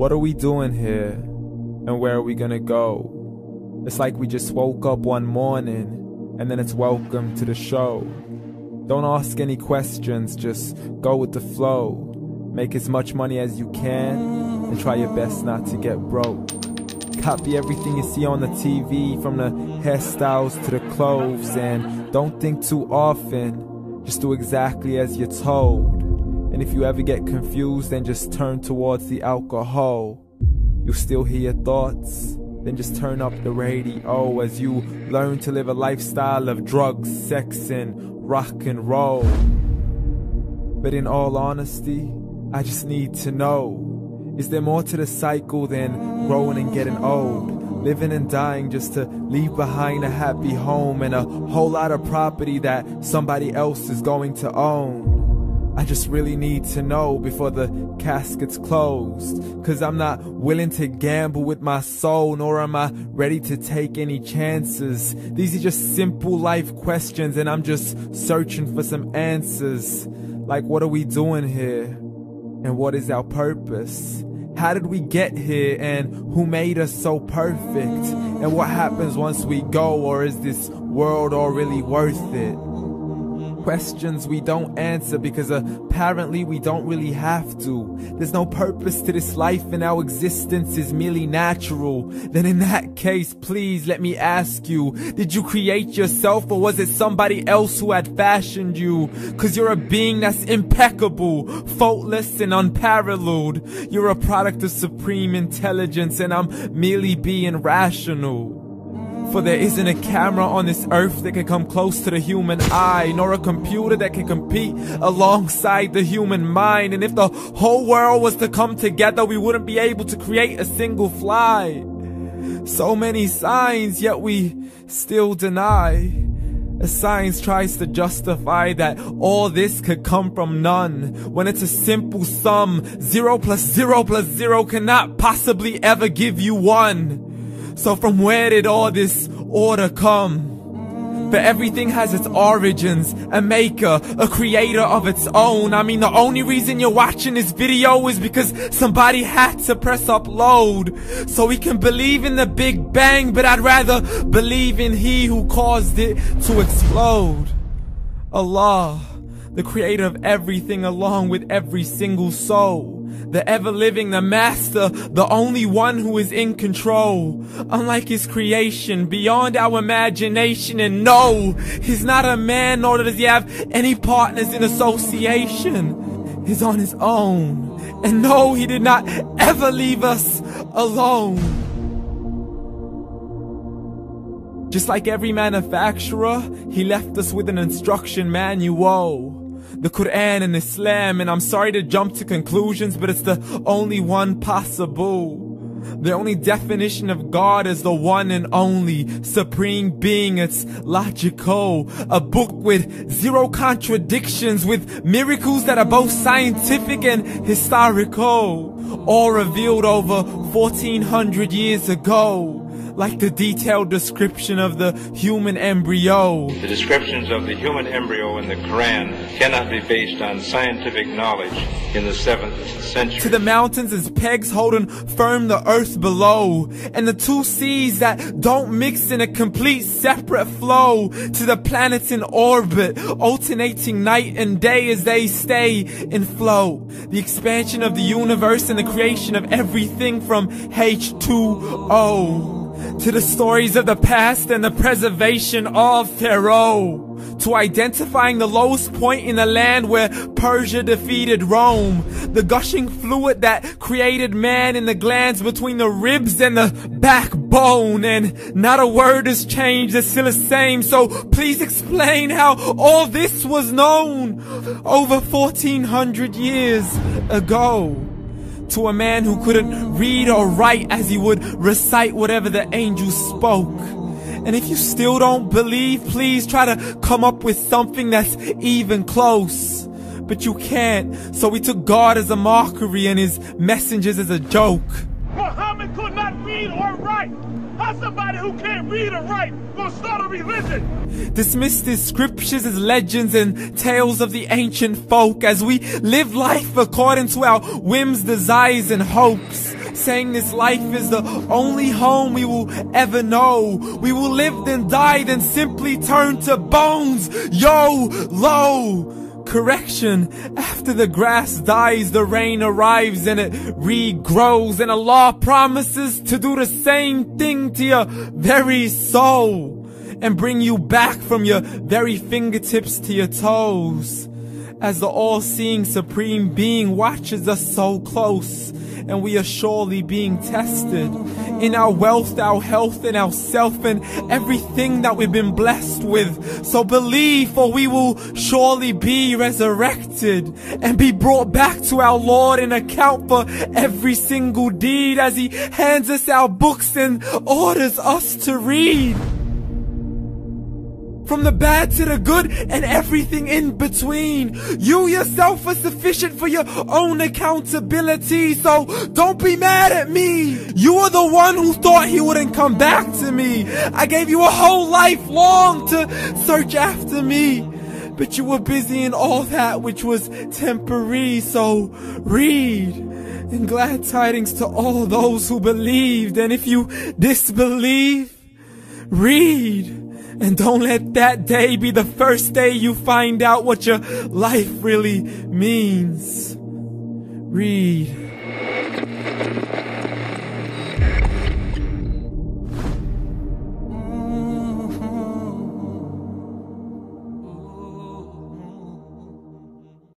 What are we doing here? And where are we gonna go? It's like we just woke up one morning and then it's welcome to the show. Don't ask any questions, just go with the flow. Make as much money as you can and try your best not to get broke. Copy everything you see on the TV, from the hairstyles to the clothes, and don't think too often, just do exactly as you're told. And if you ever get confused, then just turn towards the alcohol. You'll still hear your thoughts, then just turn up the radio as you learn to live a lifestyle of drugs, sex, and rock and roll. But in all honesty, I just need to know, is there more to the cycle than growing and getting old? Living and dying just to leave behind a happy home and a whole lot of property that somebody else is going to own. I just really need to know before the casket's closed, 'cause I'm not willing to gamble with my soul, nor am I ready to take any chances. These are just simple life questions and I'm just searching for some answers. Like, what are we doing here? And what is our purpose? How did we get here, and who made us so perfect? And what happens once we go, or is this world all really worth it? Questions we don't answer because apparently we don't really have to. There's no purpose to this life and our existence is merely natural. Then in that case, please let me ask you, did you create yourself or was it somebody else who had fashioned you? 'Cause you're a being that's impeccable, faultless and unparalleled. You're a product of supreme intelligence and I'm merely being rational. For there isn't a camera on this earth that can come close to the human eye, nor a computer that can compete alongside the human mind. And if the whole world was to come together, we wouldn't be able to create a single fly. So many signs, yet we still deny. As science tries to justify that all this could come from none, when it's a simple sum. 0 plus 0 plus 0 cannot possibly ever give you 1. So from where did all this order come? For everything has its origins, a maker, a creator of its own. I mean, the only reason you're watching this video is because somebody had to press upload. So we can believe in the Big Bang, but I'd rather believe in He who caused it to explode. Allah, the creator of everything along with every single soul. The ever-living, the master, the only one who is in control. Unlike his creation, beyond our imagination. And no, he's not a man, nor does he have any partners in association. He's on his own. And no, he did not ever leave us alone. Just like every manufacturer, he left us with an instruction manual. The Quran and Islam, and I'm sorry to jump to conclusions, but it's the only one possible. The only definition of God is the one and only supreme being. It's logical, a book with 0 contradictions, with miracles that are both scientific and historical, all revealed over 1400 years ago. Like the detailed description of the human embryo. The descriptions of the human embryo in the Quran cannot be based on scientific knowledge in the 7th century. To the mountains as pegs holding firm the earth below, and the 2 seas that don't mix in a complete separate flow. To the planets in orbit, alternating night and day as they stay in flow. The expansion of the universe and the creation of everything from H2O. To the stories of the past and the preservation of Pharaoh. To identifying the lowest point in the land where Persia defeated Rome. The gushing fluid that created man in the glands between the ribs and the backbone. And not a word has changed, it's still the same. So please explain how all this was known over 1400 years ago. To a man who couldn't read or write as he would recite whatever the angels spoke. And if you still don't believe, please try to come up with something that's even close. But you can't, so we took God as a mockery and his messengers as a joke. Muhammad could not read or write. How's somebody who can't read or write gonna start a religion? Dismissed his scriptures as legends and tales of the ancient folk as we live life according to our whims, desires, and hopes. saying this life is the only home we will ever know. We will live then die, then simply turn to bones. YOLO! Correction, after the grass dies, the rain arrives and it regrows, and Allah promises to do the same thing to your very soul and bring you back from your very fingertips to your toes, as the all-seeing supreme being watches us so close, and we are surely being tested in our wealth, our health, and our self, and everything that we've been blessed with. So believe, for we will surely be resurrected and be brought back to our Lord and account for every single deed, as He hands us our books and orders us to read. From the bad to the good and everything in between. You yourself are sufficient for your own accountability, so don't be mad at me. You are the one who thought He wouldn't come back to me. I gave you a whole life long to search after me, but you were busy in all that which was temporary. So read, and glad tidings to all those who believed. And if you disbelieve, read. And don't let that day be the first day you find out what your life really means. Read.